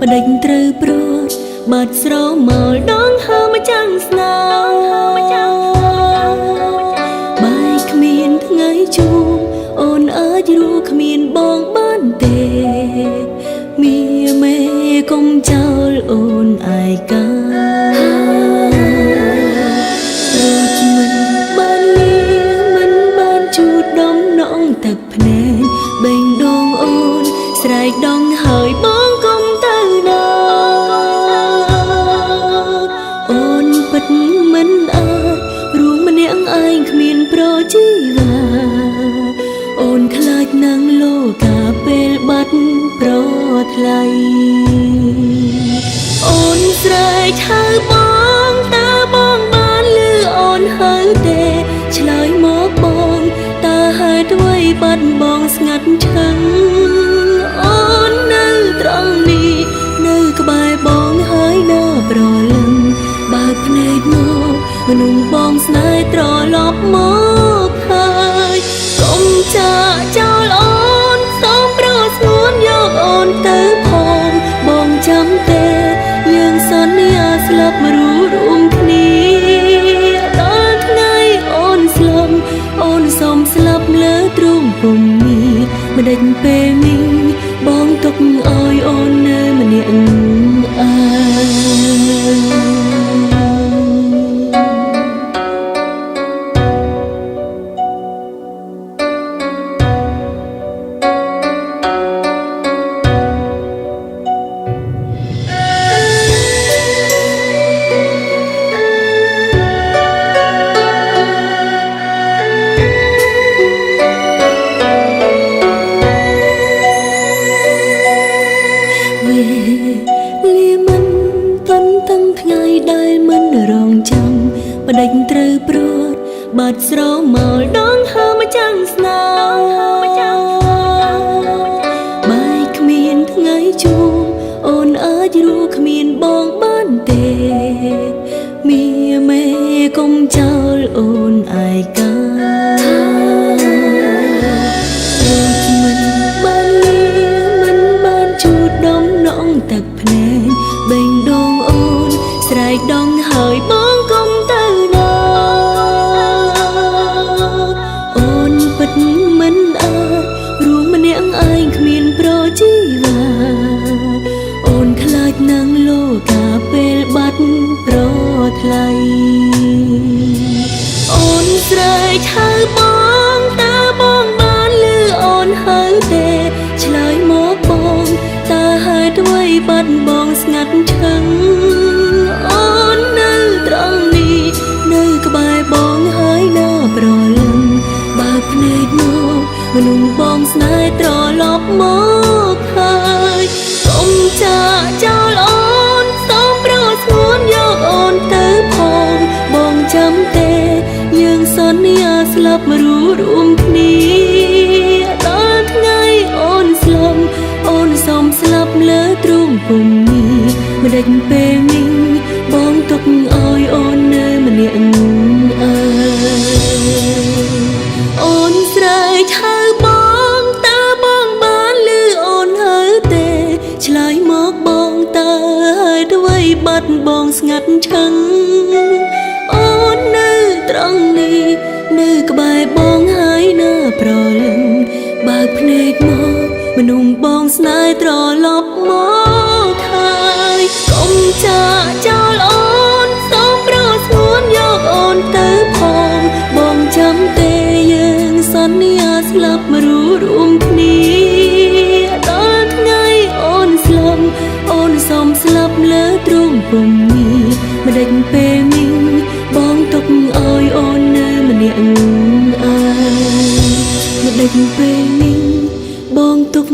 បដិញត្រូវព្រួតបាត់ស្រមោលដងហើមកចាំងស្នាបាយគ្មានថ្ងៃជួបអូនអាចរੂគ្មានបងបានទេមីមេកុំចោលអូនឯកាមិនបានលីមិនបានជូតដងនងទឹកភ្នែកបេងដងអូនស្រែកដងហើយបងកុំទៅណាអូនពិតមិនអាចរួមម្នាក់ឯងគ្មានប្រជីវ៉ាអូនខ្លាចនឹងលោកាពេលបាត់ប្រថ្លៃអូនស្រែកហៅបងតើបងបានឮអូនហៅទេឆ្លើយមកបងតើហេតុអ្វីបាត់បងស្ងាត់ឈឹងអូននៅត្រង់នេះនៅក្បែរបងហើយនៅប្រលឹងបើកភ្នែកមកមនុស្សបងស្នេហ៍ត្រឡប់មកហើយកុំចាក់ចោលអូនសូមប្រោសស្ងួនយកអូនទៅផងបងចាំទេយើងសន្យាស្លាប់រួមគ្នាដល់ថ្ងៃអូនស្លាប់អូនសូមស្លាប់លើទ្រូងពុំមានមិនដេចពេលនេះបងទុកឲ្យអូននៅម្នាក់ឯងដែលមិនរងចាំបដិញត្រូវព្រួតបាត់ស្រមោលដងហើមកចាំងស្នាបាយគ្មានថ្ងៃជួបអូនអាចរੂគ្មានបងបានទេមីមេកុំចោលអូនឯកាមិនបានលីមិនបានជូតដងនងទឹកភ្នែកបេងដងអូនស្រែកដងហើយបងកុំទៅណាអូនពិតមិនអាចរួមម្នាក់ឯងគ្មានប្រជីវ៉ាអូនខ្លាចនឹងលោកាពេលបាត់ប្រថ្លៃអូនស្រែកហៅបងតើបងបានឮអូនហៅទេឆ្លើយមកបងតើហេតុអ្វីបាត់បងស្ងាត់ឈឹងអូននៅត្រង់នេះនៅក្បែរបងហើយនៅប្រលឹងបើកភ្នែកមកមនុស្សបងស្នេហ៍ត្រឡប់មកហើយកុំចាក់ចោលអូនសូមប្រោសស្ងួនយកអូនទៅផងបងចាំទេយើងសន្យាស្លាប់រួមគ្នាដល់ថ្ងៃអូនស្លាប់អូនសូមស្លាប់លើទ្រូងពុំមានមិនដេចពេលនេះបងទុកឲ្យអូននៅម្នាក់ឯងអូនស្រែកហៅបងតើបងបានឮអូនហៅទេឆ្លើយមកបងតើហេតុអ្វីបាត់បងស្ងាត់ឈឹងអូននៅត្រង់នេះនៅក្បែរបងហើយនៅប្រលឹងបើកភ្នែកមកមនុស្សបងស្នេហ៍ត្រឡប់មកហើយកុំចាក់ចោលអូនសូមប្រោសស្ងួនយកអូនទៅផងបងចាំទេយើងសន្យាស្លាប់រួមគ្នាដល់ថ្ងៃអូនស្លាប់អូនសូមស្លាប់លើទ្រូងពុំមានមិនដេចពេលនេះបងទុកឲ្យអូននៅម្នាក់ឯងមិនដេចពេលនេះបងទុក